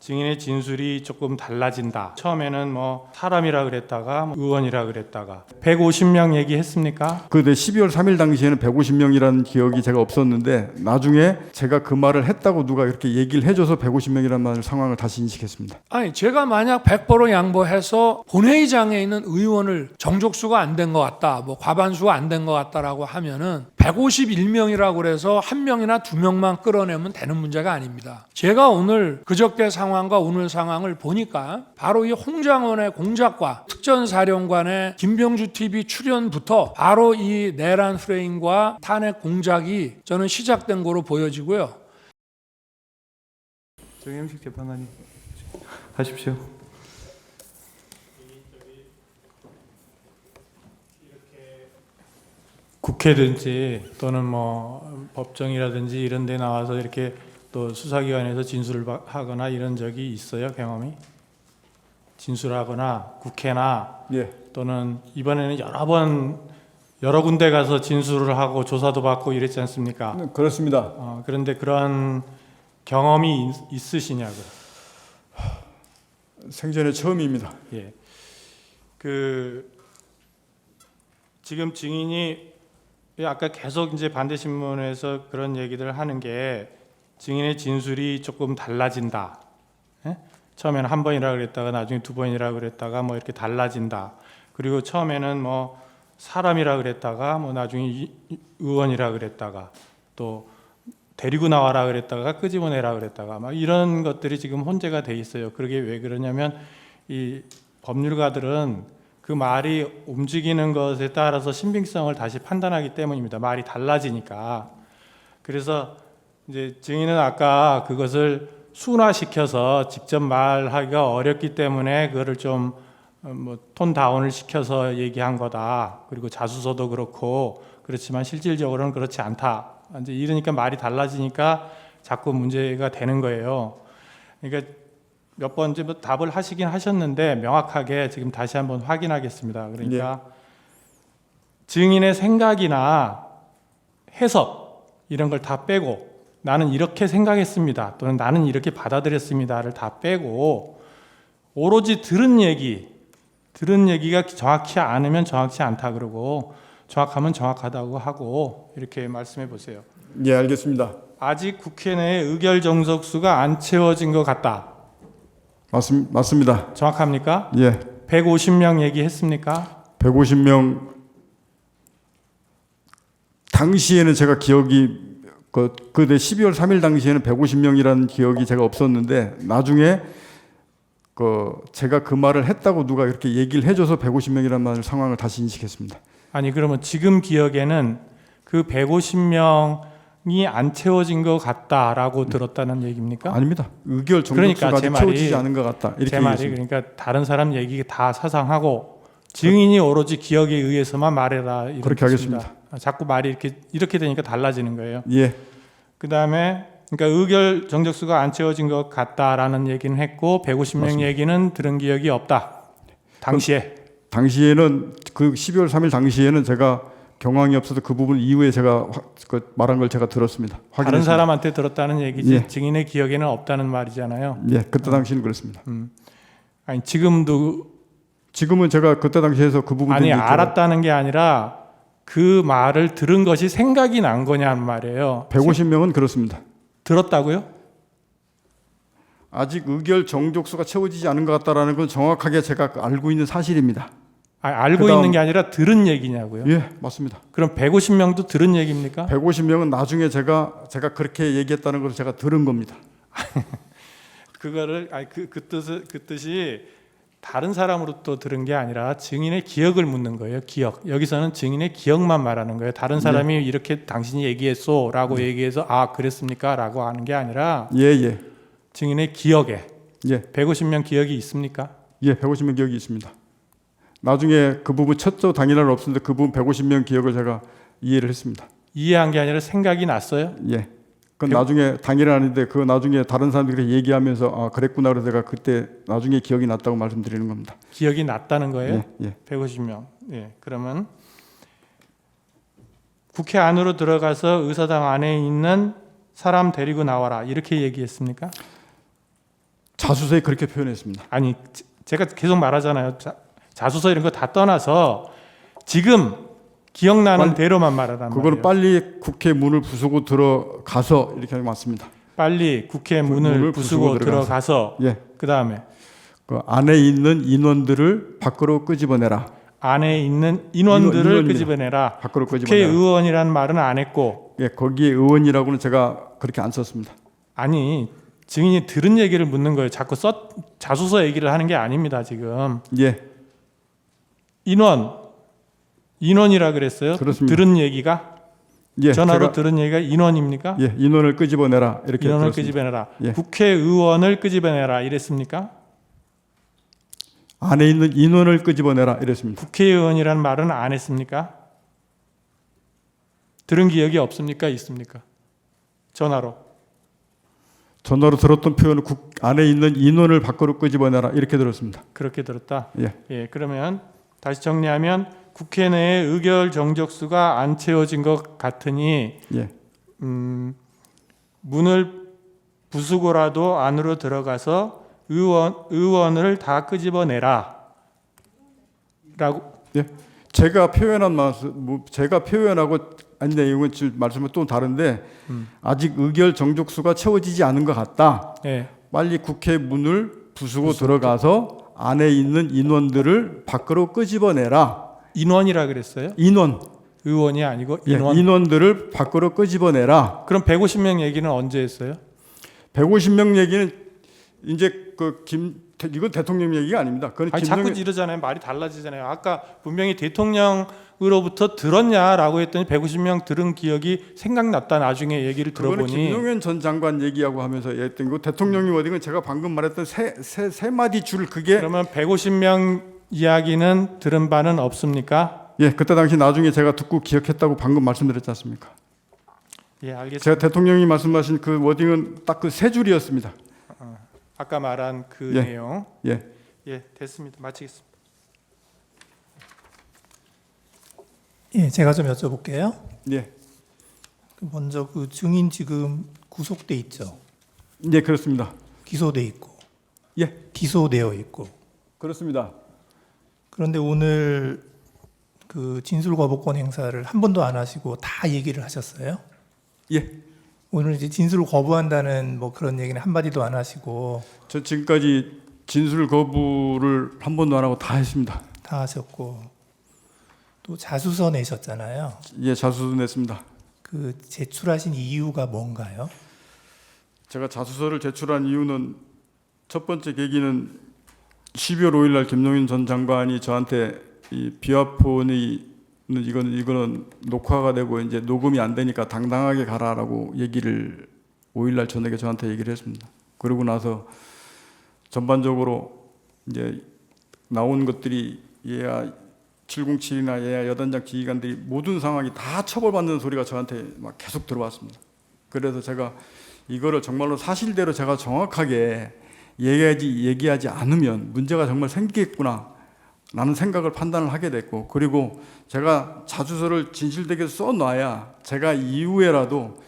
증인의 진술이 조금 달라진다. 처음에는 뭐 사람이라 그랬다가 의원이라 그랬다가 150명 얘기했습니까? 그 12월 3일 당시에는 150명이라는 기억이 제가 없었는데 나중에 제가 그 말을 했다고 누가 이렇게 얘기를 해줘서 150명이라는 말 상황을 다시 인식했습니다. 아니 제가 만약 100% 양보해서 본회의장에 있는 의원을 정족수가 안 된 것 같다, 뭐 과반수가 안 된 것 같다라고 하면은 151명이라고 그래서 한 명이나 두 명만 끌어내면 되는 문제가 아닙니다. 제가 오늘 그저께 상황과 오늘 상황을 보니까 바로 이 홍장원의 공작과 특전사령관의 김병주 TV 출연부터 바로 이 내란 프레임과 탄핵 공작이 저는 시작된 거로 보여지고요. 정임식 재판관님 하십시오. 국회든지 또는 뭐 법정이라든지 이런 데 나와서 이렇게 또 수사기관에서 진술을 하거나 이런 적이 있어요? 경험이? 진술하거나 국회나 예. 또는 이번에는 여러 군데 가서 진술을 하고 조사도 받고 이랬지 않습니까? 그렇습니다. 그런데 그런 경험이 있으시냐고요? 생전에 처음입니다. 예. 지금 증인이 아까 계속 이제 반대 신문에서 그런 얘기들 하는 게 증인의 진술이 조금 달라진다. 예? 처음에는 한 번이라 그랬다가 나중에 두 번이라 그랬다가 뭐 이렇게 달라진다. 그리고 처음에는 뭐 사람이라 그랬다가 뭐 나중에 의원이라 그랬다가 또 데리고 나와라 그랬다가 끄집어내라 그랬다가 막 이런 것들이 지금 혼재가 돼 있어요. 그게 왜 그러냐면 이 법률가들은 그 말이 움직이는 것에 따라서 신빙성을 다시 판단하기 때문입니다. 말이 달라지니까. 그래서 이제 증인은 아까 그것을 순화시켜서 직접 말하기가 어렵기 때문에 그거를 좀 뭐 톤 다운을 시켜서 얘기한 거다. 그리고 자수서도 그렇고 그렇지만 실질적으로는 그렇지 않다. 이제 이러니까 말이 달라지니까 자꾸 문제가 되는 거예요. 그러니까 몇 번 이제 뭐 답을 하시긴 하셨는데 명확하게 지금 다시 한번 확인하겠습니다. 그러니까 증인의 생각이나 해석 이런 걸 다 빼고 나는 이렇게 생각했습니다. 또는 나는 이렇게 받아들였습니다를 다 빼고 오로지 들은 얘기가 정확히 않으면 정확치 않다 그러고 정확하면 정확하다고 하고 이렇게 말씀해 보세요. 예, 알겠습니다. 아직 국회 내에 의결 정석수가 안 채워진 것 같다. 맞습니다. 정확합니까? 예. 150명 얘기했습니까? 150명 당시에는 제가 기억이 그때 12월 3일 당시에는 150명이라는 기억이 제가 없었는데 나중에 제가 그 말을 했다고 누가 이렇게 얘기를 해줘서 150명이라는 말 상황을 다시 인식했습니다. 아니 그러면 지금 기억에는 그 150명이 안 채워진 것 같다라고 들었다는 얘기입니까? 아닙니다. 의결 그러니까 정족수가 제 아직 말이- 채워지지 않은 것 같다. 이렇게 제 말이 얘기했습니다. 그러니까 다른 사람 얘기 다 사상하고 증인이 오로지 기억에 의해서만 말해라 이런 그렇게 뜻입니다. 하겠습니다. 자꾸 말이 이렇게 되니까 달라지는 거예요. 예. 그다음에 그러니까 의결 정적수가 안 채워진 것 같다라는 얘기는 했고 150명 맞습니다. 얘기는 들은 기억이 없다. 당시에는 그 12월 3일 당시에는 제가 경황이 없어서 그 부분 이후에 제가 말한 걸 제가 들었습니다. 다른 확인했습니다. 사람한테 들었다는 얘기지 예. 증인의 기억에는 없다는 말이잖아요. 예, 그때 당시는 그렇습니다. 아니 지금은 제가 그때 당시에서 그 부분 아니 알았다는 게 아니라 그 말을 들은 것이 생각이 난 거냐는 말이에요. 150명은 그렇습니다. 들었다고요? 아직 의결 정족수가 채워지지 않은 것 같다라는 건 정확하게 제가 알고 있는 사실입니다. 알고 그다음- 있는 게 아니라 들은 얘기냐고요? 예, 맞습니다. 그럼 150명도 들은 얘기입니까? 150명은 나중에 제가 그렇게 얘기했다는 걸 제가 들은 겁니다. 그거를 그 뜻이 다른 사람으로부터 들은 게 아니라 증인의 기억을 묻는 거예요. 기억. 여기서는 증인의 기억만 말하는 거예요. 다른 사람이 이렇게 당신이 얘기했소라고 얘기해서 그랬습니까라고 하는 게 아니라 예. 증인의 기억에 예. 150명 기억이 있습니까? 예, 150명 기억이 있습니다. 나중에 그 부분 첫조 당일날 없었는데 그 부분 150명 기억을 제가 이해를 했습니다. 이해한 게 아니라 생각이 났어요? 예. 그건 나중에 당일은 아닌데 그 나중에 다른 사람들이 얘기하면서 그랬구나 그래서 제가 그때 나중에 기억이 났다고 말씀드리는 겁니다. 기억이 났다는 거예요? 예. 150명. 예. 그러면 국회 안으로 들어가서 의사당 안에 있는 사람 데리고 나와라 이렇게 얘기했습니까? 자수서에 그렇게 표현했습니다. 아니 제가 계속 말하잖아요. 자수서 이런 거 다 떠나서 지금 기억나는 대로만 말하란 그거는 말이에요. 빨리 국회 문을 부수고 들어가서 이렇게 맞습니다. 빨리 국회 문을 부수고 들어가서 예. 그 다음에 그 안에 있는 인원들을 밖으로 끄집어내라. 안에 있는 인원들을 인원입니다. 끄집어내라. 밖으로 끄집어내라. 국회의원이라는 말은 안 했고, 예, 거기에 의원이라고는 제가 그렇게 안 썼습니다. 아니 증인이 들은 얘기를 묻는 거예요. 자꾸 자수서 얘기를 하는 게 아닙니다. 지금 예, 인원이라 그랬어요. 그렇습니다. 들은 얘기가 예, 전화로 제가, 들은 얘기가 인원입니까? 예, 인원을 끄집어내라 이렇게 인원을 들었습니다. 끄집어내라. 예. 국회의원을 끄집어내라 이랬습니까? 안에 있는 인원을 끄집어내라 이랬습니다. 국회의원이라는 말은 안 했습니까? 들은 기억이 없습니까? 있습니까? 전화로. 전화로 들었던 표현은 안에 있는 인원을 밖으로 끄집어내라 이렇게 들었습니다. 그렇게 들었다. 예, 그러면 다시 정리하면 국회 내에 의결 정적수가 안 채워진 것 같으니 예, 문을 부수고라도 안으로 들어가서 의원을 다 끄집어내라. 라고. 예. 제가 표현한 말씀, 제가 표현하고 아니 내용은 지금 말씀은 또 다른데 아직 의결 정족수가 채워지지 않은 것 같다. 예. 빨리 국회 문을 부수고 들어가서 안에 있는 인원들을 밖으로 끄집어내라. 인원이라 그랬어요? 인원, 의원이 아니고 예, 인원. 인원들을 밖으로 끄집어내라. 그럼 150명 얘기는 언제 했어요? 150명 얘기는 이제 이건 대통령 얘기가 아닙니다. 그건 아니 자꾸 이러잖아요. 말이 달라지잖아요. 아까 분명히 대통령으로부터 들었냐라고 했더니 150명 들은 기억이 생각났다. 나중에 얘기를 그거는 들어보니 김용현 전 장관 얘기하고 하면서 했던 거 대통령이 어디 건 제가 방금 말했던 세 마디 줄 그게 그러면 150명 이야기는 들은 바는 없습니까? 예, 그때 당시 나중에 제가 듣고 기억했다고 방금 말씀드렸지 않습니까? 예, 알겠습니다. 제가 대통령이 말씀하신 그 워딩은 딱 그 세 줄이었습니다. 아까 말한 그 예. 내용. 예, 예, 됐습니다. 마치겠습니다. 예, 제가 좀 여쭤볼게요. 예, 먼저 그 증인 지금 구속돼 있죠. 예, 그렇습니다. 기소돼 있고. 예, 기소되어 있고. 그렇습니다. 그런데 오늘 그 진술 거부권 행사를 한 번도 안 하시고 다 얘기를 하셨어요. 예, 오늘 이제 진술을 거부한다는 뭐 그런 얘기는 한 마디도 안 하시고 저 지금까지 진술 거부를 한 번도 안 하고 다 했습니다. 다 하셨고 또 자수서 내셨잖아요. 예, 자수서 냈습니다. 그 제출하신 이유가 뭔가요? 제가 자수서를 제출한 이유는 첫 번째 계기는 12월 5일 날 김용인 전 장관이 저한테 이 비화폰이 이거는 녹화가 되고 이제 녹음이 안 되니까 당당하게 가라라고 얘기를 5일 날 저녁에 저한테 얘기를 했습니다. 그러고 나서 전반적으로 이제 나온 것들이 얘야 707이나 얘야 여단장 지휘관들이 모든 상황이 다 처벌받는 소리가 저한테 막 계속 들어왔습니다. 그래서 제가 이거를 정말로 사실대로 제가 정확하게 얘기하지 않으면 문제가 정말 생기겠구나 라는 생각을 판단을 하게 됐고, 그리고 제가 자수서를 진실되게 써놔야 제가 이후에라도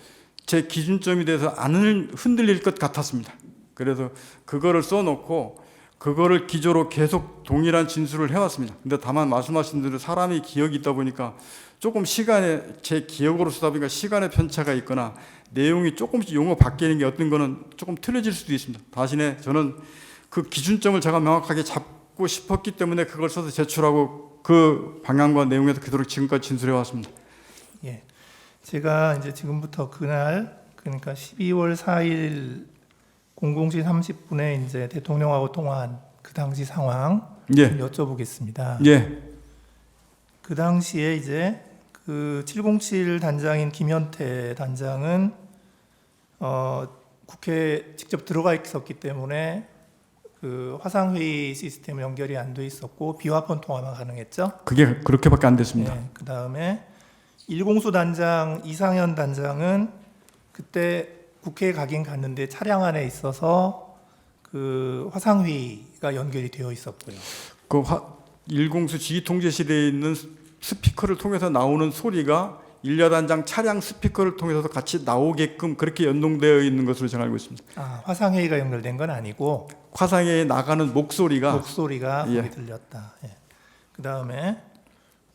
제 기준점에 대해서 안 흔들릴 것 같았습니다. 그래서 그거를 써놓고 그거를 기조로 계속 동일한 진술을 해왔습니다. 근데 다만 말씀하신 대로 사람이 기억이 있다 보니까 조금 시간에 제 기억으로 쓰다 보니까 시간의 편차가 있거나 내용이 조금씩 용어 바뀌는 게 어떤 거는 조금 틀려질 수도 있습니다. 대신에 저는 그 기준점을 제가 명확하게 잡고 싶었기 때문에 그걸 써서 제출하고 그 방향과 내용에서 그대로 지금까지 진술해 왔습니다. 예. 제가 이제 지금부터 그날 그러니까 12월 4일 00시 30분에 이제 대통령하고 통화한 그 당시 상황 예. 좀 여쭤보겠습니다. 예. 그 당시에 이제 그 707 단장인 김현태 단장은 국회에 직접 들어가 있었기 때문에 그 화상회의 시스템 연결이 안 돼 있었고 비화폰 통화만 가능했죠. 그게 그렇게밖에 안 됐습니다. 네, 그 다음에 일공수 단장 이상현 단장은 그때 국회에 가긴 갔는데 차량 안에 있어서 그 화상회의가 연결이 되어 있었고요. 그 일공수 지휘통제실에 있는 스피커를 통해서 나오는 소리가 일여단장 차량 스피커를 통해서 같이 나오게끔 그렇게 연동되어 있는 것으로 제가 알고 있습니다. 아, 화상회의가 연결된 건 아니고 화상에 나가는 목소리가 거기 들렸다. 예. 그 다음에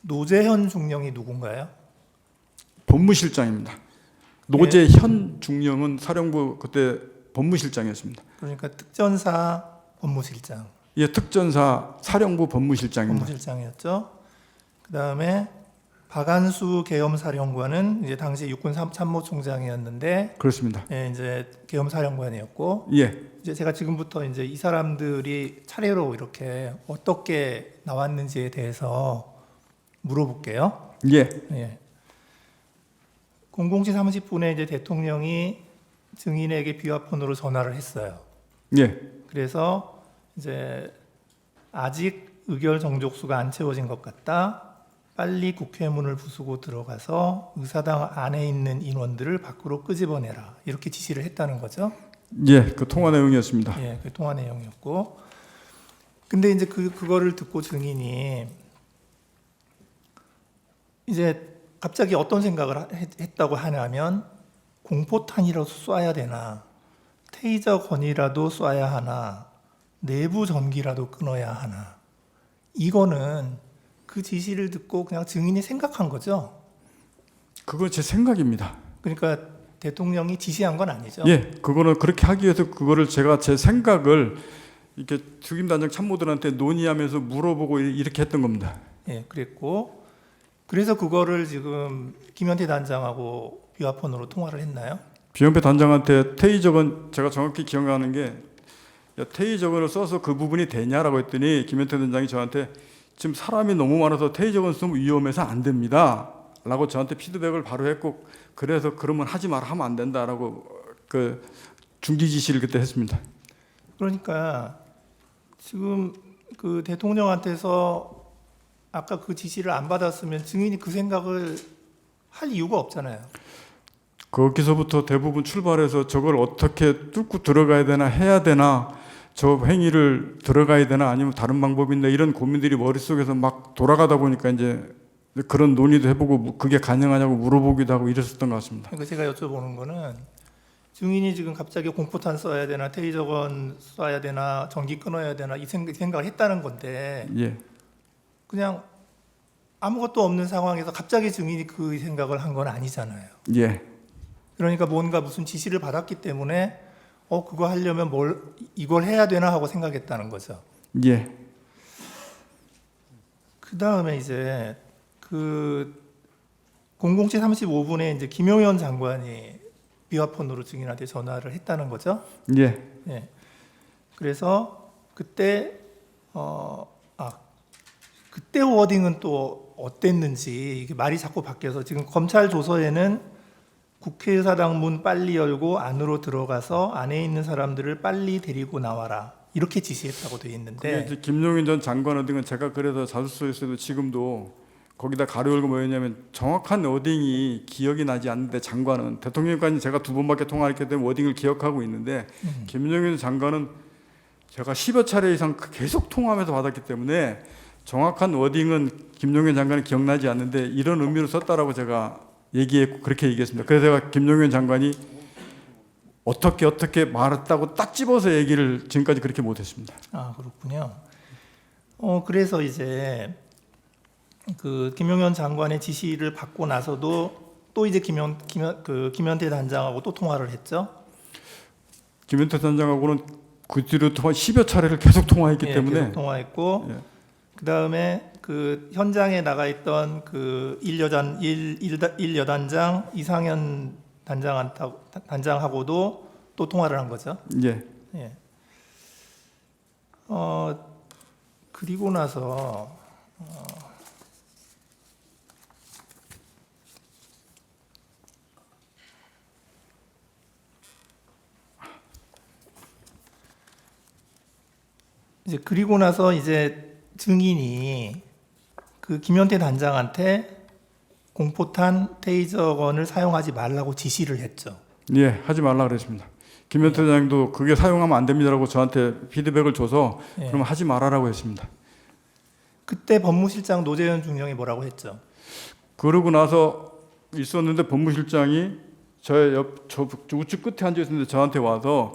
노재현 중령이 누군가요? 법무실장입니다. 노재현 중령은 사령부 그때 법무실장이었습니다. 그러니까 특전사 법무실장. 예, 특전사 사령부 법무실장입니다. 법무실장이었죠. 그 다음에 박안수 계엄사령관은 이제 당시 육군 참모총장이었는데, 그렇습니다. 예, 이제 계엄사령관이었고, 예, 이제 제가 지금부터 이제 이 사람들이 차례로 이렇게 어떻게 나왔는지에 대해서 물어볼게요. 예, 예. 00시 30분에 이제 대통령이 증인에게 비화폰으로 전화를 했어요. 예, 그래서 이제 아직 의결 정족수가 안 채워진 것 같다. 빨리 국회문을 부수고 들어가서 의사당 안에 있는 인원들을 밖으로 끄집어내라. 이렇게 지시를 했다는 거죠. 예, 그 통화 내용이었습니다. 예, 그 통화 내용이었고. 근데 이제 그거를 듣고 증인이 이제 갑자기 어떤 생각을 했다고 하냐면, 공포탄이라도 쏴야 되나, 테이저 건이라도 쏴야 하나, 내부 전기라도 끊어야 하나. 이거는 그 지시를 듣고 그냥 증인이 생각한 거죠. 그건 제 생각입니다. 그러니까 대통령이 지시한 건 아니죠. 예, 그거는 그렇게 하기 위해서 그거를 제가 제 생각을 이렇게 특임단장 참모들한테 논의하면서 물어보고 이렇게 했던 겁니다. 예, 그랬고, 그래서 그거를 지금 김현태 단장하고 비화폰으로 통화를 했나요? 비연패 단장한테 테이저건 제가 정확히 기억나는 게, 야, 테이저건을 써서 그 부분이 되냐라고 했더니 김현태 단장이 저한테 지금 사람이 너무 많아서 테이저건 쓰면 위험해서 안 됩니다 라고 저한테 피드백을 바로 했고, 그래서 그러면 하지 마라, 하면 안 된다라고 그 중지 지시를 그때 했습니다. 그러니까 지금 그 대통령한테서 아까 그 지시를 안 받았으면 증인이 그 생각을 할 이유가 없잖아요. 거기서부터 대부분 출발해서 저걸 어떻게 뚫고 들어가야 되나, 해야 되나, 저 행위를 들어가야 되나, 아니면 다른 방법이 있나, 이런 고민들이 머릿속에서 막 돌아가다 보니까 이제 그런 논의도 해보고 그게 가능하냐고 물어보기도 하고 이랬었던 것 같습니다. 그러니까 제가 여쭤보는 거는, 증인이 지금 갑자기 공포탄 써야 되나, 테이저건 쏴야 되나, 전기 끊어야 되나 이 생각을 했다는 건데, 예, 그냥 아무것도 없는 상황에서 갑자기 증인이 그 생각을 한 건 아니잖아요. 예, 그러니까 뭔가 무슨 지시를 받았기 때문에 그거 하려면 이걸 해야 되나 하고 생각했다는 거죠. 예. 그 다음에 이제 그 00시 35분에 이제 김용현 장관이 비화폰으로 증인한테 전화를 했다는 거죠. 예. 예. 그래서 그때 그때 워딩은 또 어땠는지, 이게 말이 자꾸 바뀌어서 지금 검찰 조서에는 국회의사당 문 빨리 열고 안으로 들어가서 안에 있는 사람들을 빨리 데리고 나와라 이렇게 지시했다고 돼 그게 있는데, 이제 김용인 전 장관 어딩은 제가 그래서 자수서에서도 지금도 거기다 가로 열고 뭐였냐면, 정확한 워딩이 기억이 나지 않는데 장관은, 대통령까지 제가 2번밖에 통화했기 때문에 워딩을 기억하고 있는데 김용인 장관은 제가 10여 차례 이상 계속 통화하면서 받았기 때문에 정확한 워딩은 김용인 장관은 기억나지 않는데 이런 의미로 썼다라고 제가 얘기했고 그렇게 얘기했습니다. 그래서 제가 김용인 장관이 어떻게 말했다고 딱 집어서 얘기를 지금까지 그렇게 못했습니다. 아, 그렇군요. 그래서 이제 그 김용현 장관의 지시를 받고 나서도 또 이제 김현태 단장하고 또 통화를 했죠. 김현태 단장하고는 그 뒤로 10여 차례를 계속 통화했기 예, 때문에 계속 통화했고, 예. 그 다음에 그 현장에 나가 있던 그 일여단장 이상현 단장하고도 또 통화를 한 거죠. 예. 예. 그리고 나서 이제 증인이 그 김현태 단장한테 공포탄 테이저건을 사용하지 말라고 지시를 했죠. 예, 하지 말라 그랬습니다. 김현태 단장도 그게 사용하면 안 됩니다라고 저한테 피드백을 줘서 예. 그럼 하지 말아라고 했습니다. 그때 법무실장 노재현 중령이 뭐라고 했죠? 그러고 나서 있었는데 법무실장이 저 우측 끝에 앉아 있었는데 저한테 와서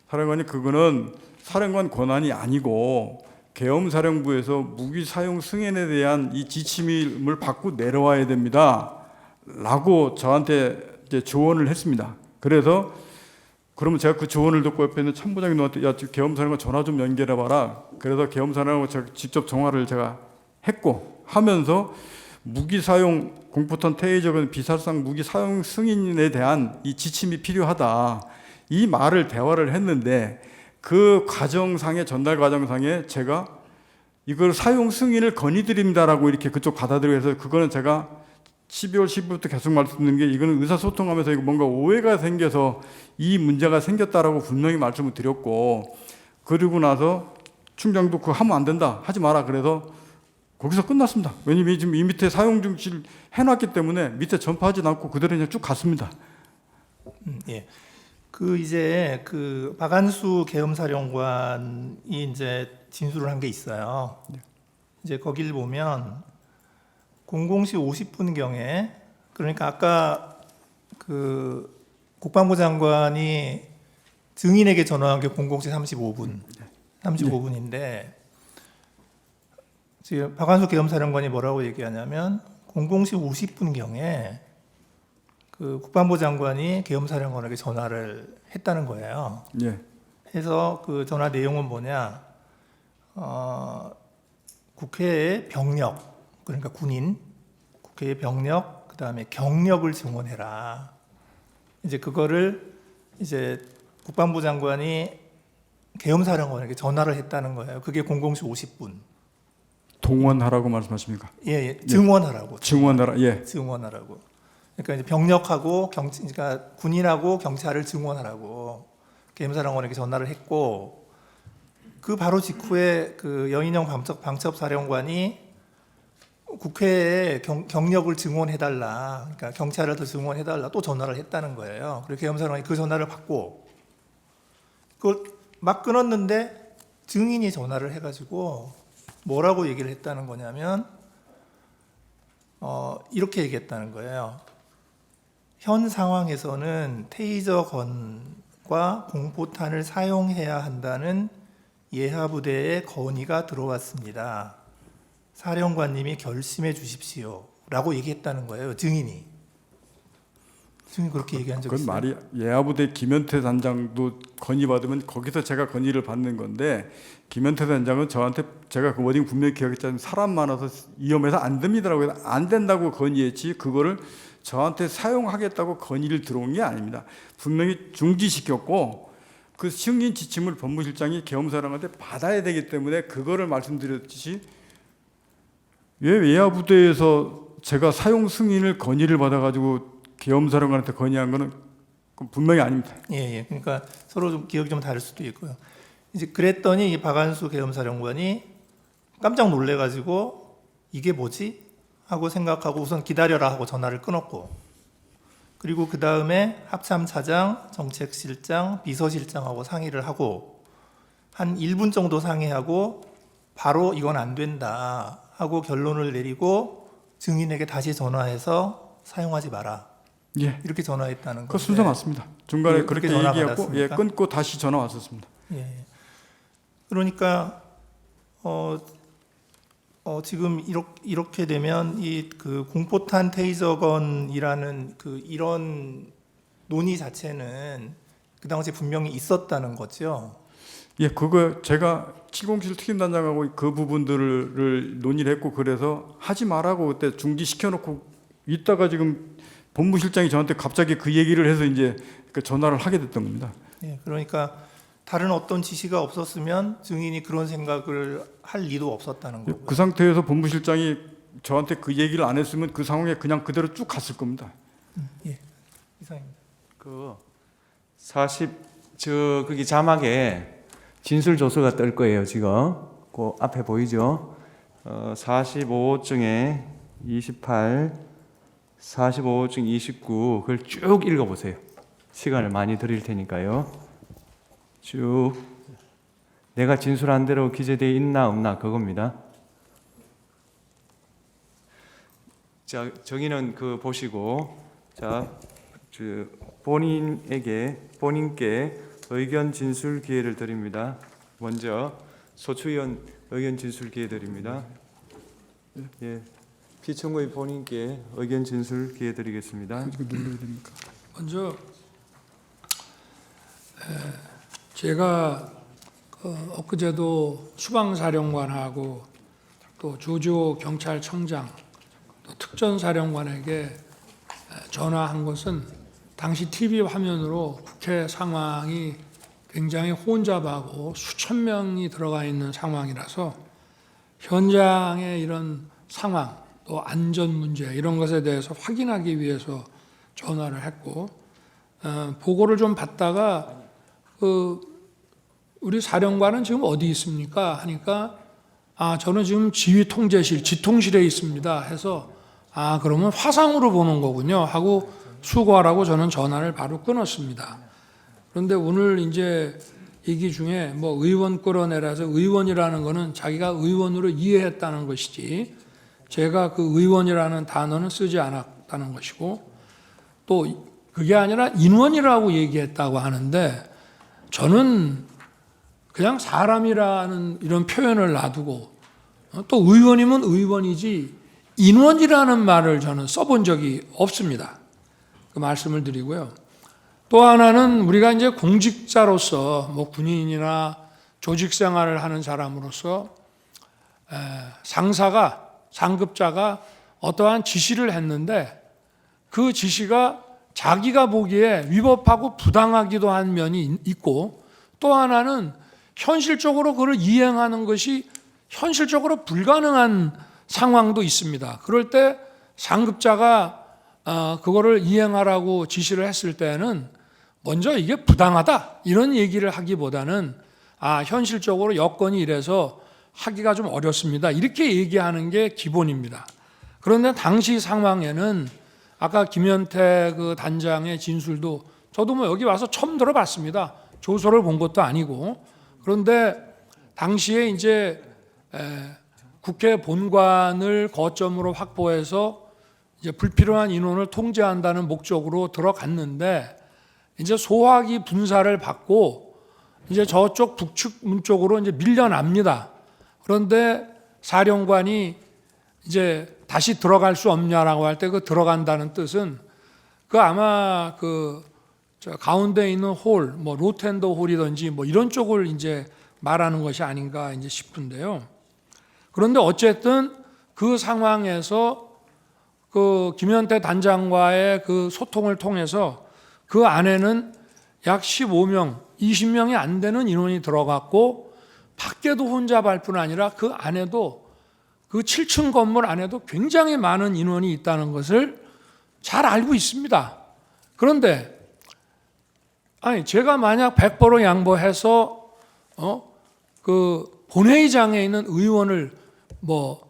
사령관이 그거는 사령관 권한이 아니고 계엄사령부에서 무기 사용 승인에 대한 이 지침을 받고 내려와야 됩니다.라고 저한테 이제 조언을 했습니다. 그래서 그러면 제가 그 조언을 듣고 옆에 있는 참부장님한테 야, 계엄사령관 전화 좀 연결해봐라. 그래서 계엄사령관 제가 직접 전화를 제가 했고 하면서 무기 사용 공포탄 테이저건 비살상 무기 사용 승인에 대한 이 지침이 필요하다. 이 말을 대화를 했는데 그 과정상에 전달 과정상에 제가 이걸 사용 승인을 건의드립니다라고 이렇게 그쪽 받아들여서 그거는 제가 12월 10일부터 계속 말씀드린 게 이거는 의사소통하면서 이거 뭔가 오해가 생겨서 이 문제가 생겼다라고 분명히 말씀을 드렸고 그리고 나서 충장도 그거 하면 안 된다 하지 마라 그래서 거기서 끝났습니다. 왜냐면 지금 이 밑에 사용 중지를 해놨기 때문에 밑에 전파하지 않고 그대로 그냥 쭉 갔습니다. 예. 그 이제 그 박안수 계엄사령관이 이제 진술을 한 게 있어요. 이제 거기를 보면 00시 50분경에 그러니까 아까 그 국방부 장관이 증인에게 전화한 게 00시 35분인데 지금 박완수 계엄사령관이 뭐라고 얘기하냐면 00시 50분경에 그 국방부 장관이 계엄사령관에게 전화를 했다는 거예요. 예. 해서 그 전화 내용은 뭐냐? 국회의 병력 그러니까 군인, 국회의 병력 그다음에 경력을 증원해라. 이제 그거를 이제 국방부 장관이 계엄사령관에게 전화를 했다는 거예요. 그게 00시 50분. 동원하라고 말씀하십니까? 예, 증원하라고. 증원하라. 예. 증원하라고. 그러니까 이제 병력하고 그러니까 군인하고 경찰을 증원하라고 계엄사령관에게 전화를 했고 그 바로 직후에 그 여인영 방첩사령관이 국회에 경력을 증원해달라, 그러니까 경찰을 더 증원해달라 또 전화를 했다는 거예요. 그리고 계엄사령관이 그 전화를 받고 그걸 막 끊었는데 증인이 전화를 해가지고 뭐라고 얘기를 했다는 거냐면 이렇게 얘기했다는 거예요. 현 상황에서는 테이저건과 공포탄을 사용해야 한다는 예하부대의 건의가 들어왔습니다. 사령관님이 결심해 주십시오. 라고 얘기했다는 거예요. 증인이 그렇게 얘기한 적이 그건 있어요. 말이 예하부대 김현태 단장도 건의받으면 거기서 제가 건의를 받는 건데 김현태 단장은 저한테 제가 그 워딩 분명히 기억했지만 사람 많아서 위험해서 안 됩니다라고 해서 안 된다고 건의했지 그거를 저한테 사용하겠다고 건의를 들어온 게 아닙니다. 분명히 중지시켰고 그 승인 지침을 법무실장이 계엄사령한테 받아야 되기 때문에 그거를 말씀드렸듯이 왜 예하부대에서 제가 사용 승인을 건의를 받아가지고 계엄사령관한테 건의한 거는 분명히 아닙니다. 예. 그러니까 서로 좀 기억이 좀 다를 수도 있고요. 이제 그랬더니 이 박안수 계엄사령관이 깜짝 놀래가지고 이게 뭐지? 하고 생각하고 우선 기다려라 하고 전화를 끊었고 그리고 그 다음에 합참차장, 정책실장, 비서실장하고 상의를 하고 한 1분 정도 상의하고 바로 이건 안 된다 하고 결론을 내리고 증인에게 다시 전화해서 사용하지 마라. 예. 이렇게 전화했다는 거예요. 그 순서 맞습니다. 중간에 예, 그렇게 전화 얘기했고 받았습니까? 끊고 다시 전화 왔었습니다. 예. 그러니까 지금 이렇게 되면 이 그 공포탄 테이저건이라는 그 이런 논의 자체는 그 당시에 분명히 있었다는 거죠. 예, 그거 제가 707 특임단장하고 그 부분들을 논의를 했고 그래서 하지 말라고 그때 중지시켜놓고 있다가 지금 법무실장이 저한테 갑자기 그 얘기를 해서 이제 그 전화를 하게 됐던 겁니다. 예, 그러니까 다른 어떤 지시가 없었으면 증인이 그런 생각을 할 리도 없었다는 거고요. 그 상태에서 법무실장이 저한테 그 얘기를 안 했으면 그 상황에 그냥 그대로 쭉 갔을 겁니다. 예, 이상입니다. 거기 자막에 진술 조서가 뜰 거예요. 지금 그 앞에 보이죠? 45호증에 28, 45호증 29 그걸 쭉 읽어보세요. 시간을 많이 드릴 테니까요. 쭉 내가 진술한 대로 기재되어 있나 없나 그겁니다. 자, 정의는 그 보시고 자, 본인께 의견 진술 기회를 드립니다. 먼저 소추위원 의견 진술 기회 드립니다. 예, 피청구의 본인께 의견 진술 기회 드리겠습니다. 이거 눌러야 됩니까? 먼저 제가 엊그제도 수방사령관하고 또 조지호 경찰청장 또 특전사령관에게 전화한 것은 당시 TV 화면으로 국회 상황이 굉장히 혼잡하고 수천 명이 들어가 있는 상황이라서 현장의 이런 상황 또 안전 문제 이런 것에 대해서 확인하기 위해서 전화를 했고 보고를 좀 받다가 우리 사령관은 지금 어디 있습니까? 하니까 저는 지금 지휘통제실 지통실에 있습니다 해서 그러면 화상으로 보는 거군요 하고 수고하라고 저는 전화를 바로 끊었습니다. 그런데 오늘 이제 얘기 중에 뭐 의원 끌어내라서 의원이라는 거는 자기가 의원으로 이해했다는 것이지 제가 그 의원이라는 단어는 쓰지 않았다는 것이고 또 그게 아니라 인원이라고 얘기했다고 하는데 저는 그냥 사람이라는 이런 표현을 놔두고 또 의원이면 의원이지 인원이라는 말을 저는 써본 적이 없습니다. 그 말씀을 드리고요. 또 하나는 우리가 이제 공직자로서 뭐 군인이나 조직 생활을 하는 사람으로서 상급자가 어떠한 지시를 했는데 그 지시가 자기가 보기에 위법하고 부당하기도 한 면이 있고 또 하나는 현실적으로 그걸 이행하는 것이 현실적으로 불가능한 상황도 있습니다. 그럴 때 상급자가 그거를 이행하라고 지시를 했을 때는 먼저 이게 부당하다 이런 얘기를 하기보다는 현실적으로 여건이 이래서 하기가 좀 어렵습니다. 이렇게 얘기하는 게 기본입니다. 그런데 당시 상황에는 아까 김현태 그 단장의 진술도 저도 뭐 여기 와서 처음 들어봤습니다. 조서를 본 것도 아니고. 그런데 당시에 이제 국회 본관을 거점으로 확보해서 이제 불필요한 인원을 통제한다는 목적으로 들어갔는데 이제 소화기 분사를 받고 이제 저쪽 북측 문 쪽으로 이제 밀려납니다. 그런데 사령관이 이제 다시 들어갈 수 없냐라고 할 때 그 들어간다는 뜻은 그 아마 저 가운데 있는 홀, 뭐 로텐더 홀이든지 뭐 이런 쪽을 이제 말하는 것이 아닌가 이제 싶은데요. 그런데 어쨌든 그 상황에서 그 김현태 단장과의 그 소통을 통해서 그 안에는 약 15명, 20명이 안 되는 인원이 들어갔고 밖에도 혼잡할 뿐 아니라 그 안에도 그 7층 건물 안에도 굉장히 많은 인원이 있다는 것을 잘 알고 있습니다. 그런데 제가 만약 100% 양보해서 그 본회의장에 있는 의원을 뭐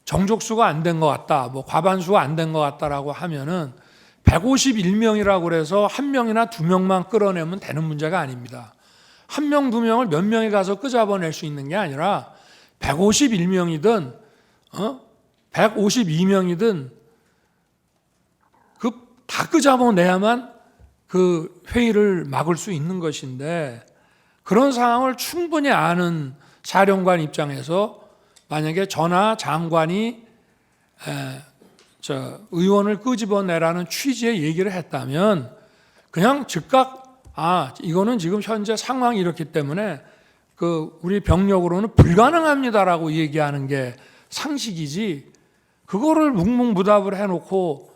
정족수가 안 된 것 같다, 뭐 과반수가 안 된 것 같다라고 하면은 151명이라고 그래서 한 명이나 두 명만 끌어내면 되는 문제가 아닙니다. 한 명, 두 명을 몇 명이 가서 끄잡아낼 수 있는 게 아니라 151명이든 152명이든 다 끄잡아내야만 그 회의를 막을 수 있는 것인데 그런 상황을 충분히 아는 사령관 입장에서 만약에 전하 장관이 의원을 끄집어내라는 취지의 얘기를 했다면 그냥 즉각 이거는 지금 현재 상황이 이렇기 때문에 그 우리 병력으로는 불가능합니다라고 얘기하는 게 상식이지 그거를 묵묵부답을 해놓고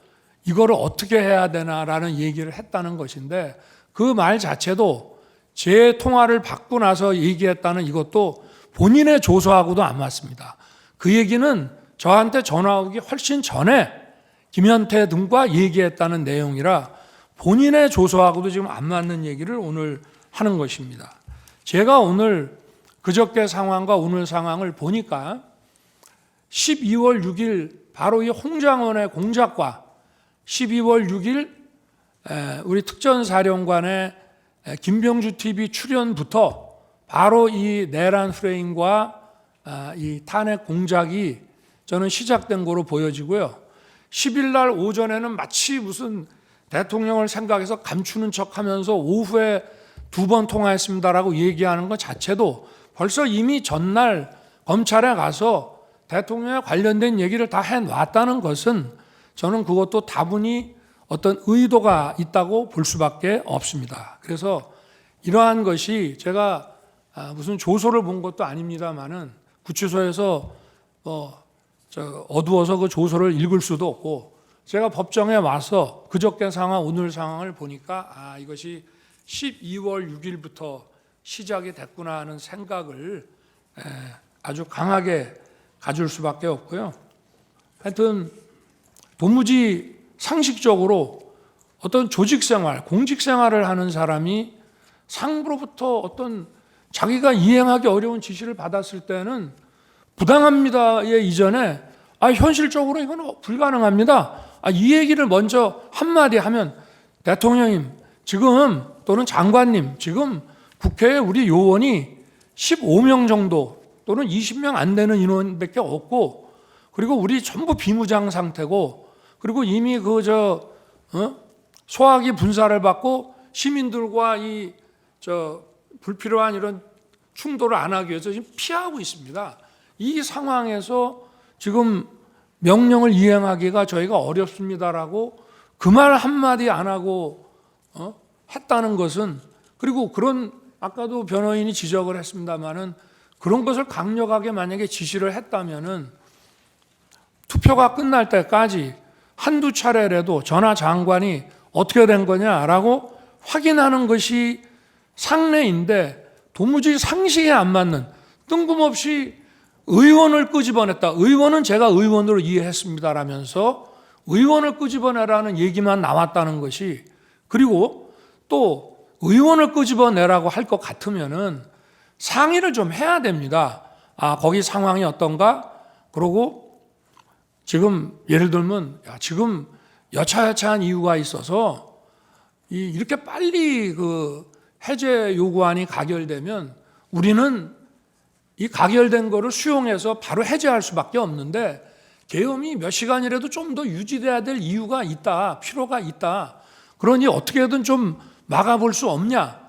이거를 어떻게 해야 되나라는 얘기를 했다는 것인데 그 말 자체도 제 통화를 받고 나서 얘기했다는 이것도 본인의 조서하고도 안 맞습니다. 그 얘기는 저한테 전화 오기 훨씬 전에 김현태 등과 얘기했다는 내용이라 본인의 조서하고도 지금 안 맞는 얘기를 오늘 하는 것입니다. 제가 오늘 그저께 상황과 오늘 상황을 보니까 12월 6일 바로 이 홍장원의 공작과 12월 6일 우리 특전사령관의 김병주 TV 출연부터 바로 이 내란 프레임과 이 탄핵 공작이 저는 시작된 거로 보여지고요. 10일 날 오전에는 마치 무슨 대통령을 생각해서 감추는 척하면서 오후에 2번 통화했습니다라고 얘기하는 것 자체도 벌써 이미 전날 검찰에 가서 대통령에 관련된 얘기를 다 해놨다는 것은 저는 그것도 다분히 어떤 의도가 있다고 볼 수밖에 없습니다. 그래서 이러한 것이 제가 무슨 조서를 본 것도 아닙니다만은 구치소에서 어두워서 그 조서를 읽을 수도 없고 제가 법정에 와서 그저께 상황 오늘 상황을 보니까 이것이 12월 6일부터 시작이 됐구나 하는 생각을 아주 강하게 가질 수밖에 없고요. 하여튼 도무지 상식적으로 어떤 조직생활, 공직생활을 하는 사람이 상부로부터 어떤 자기가 이행하기 어려운 지시를 받았을 때는 부당합니다의 이전에 현실적으로 이건 불가능합니다. 이 얘기를 먼저 한마디 하면 대통령님 지금 또는 장관님 지금 국회에 우리 요원이 15명 정도 또는 20명 안 되는 인원밖에 없고 그리고 우리 전부 비무장 상태고 그리고 이미 소화기 분사를 받고 시민들과 불필요한 이런 충돌을 안 하기 위해서 지금 피하고 있습니다. 이 상황에서 지금 명령을 이행하기가 저희가 어렵습니다라고 그 말 한마디 안 하고 했다는 것은 그리고 그런 아까도 변호인이 지적을 했습니다마는 그런 것을 강력하게 만약에 지시를 했다면은 투표가 끝날 때까지 한두 차례라도 전하 장관이 어떻게 된 거냐라고 확인하는 것이 상례인데 도무지 상식에 안 맞는 뜬금없이 의원을 끄집어냈다. 의원은 제가 의원으로 이해했습니다라면서 의원을 끄집어내라는 얘기만 나왔다는 것이 그리고 또 의원을 끄집어내라고 할 것 같으면은 상의를 좀 해야 됩니다. 거기 상황이 어떤가? 그러고 지금 예를 들면 지금 여차여차한 이유가 있어서 이렇게 빨리 그 해제 요구안이 가결되면 우리는 이 가결된 거를 수용해서 바로 해제할 수밖에 없는데 계엄이 몇 시간이라도 좀 더 유지돼야 될 이유가 있다. 필요가 있다. 그러니 어떻게든 좀 막아볼 수 없냐?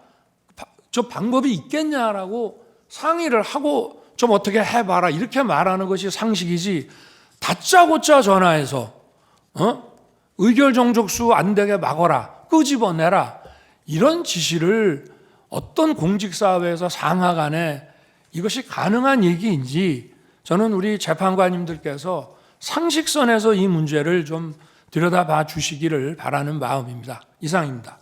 저 방법이 있겠냐라고 상의를 하고 좀 어떻게 해봐라. 이렇게 말하는 것이 상식이지. 다짜고짜 전화해서 의결 정족수 안 되게 막아라. 끄집어내라. 이런 지시를 어떤 공직사회에서 상하간에 이것이 가능한 얘기인지 저는 우리 재판관님들께서 상식선에서 이 문제를 좀 들여다봐 주시기를 바라는 마음입니다. 이상입니다.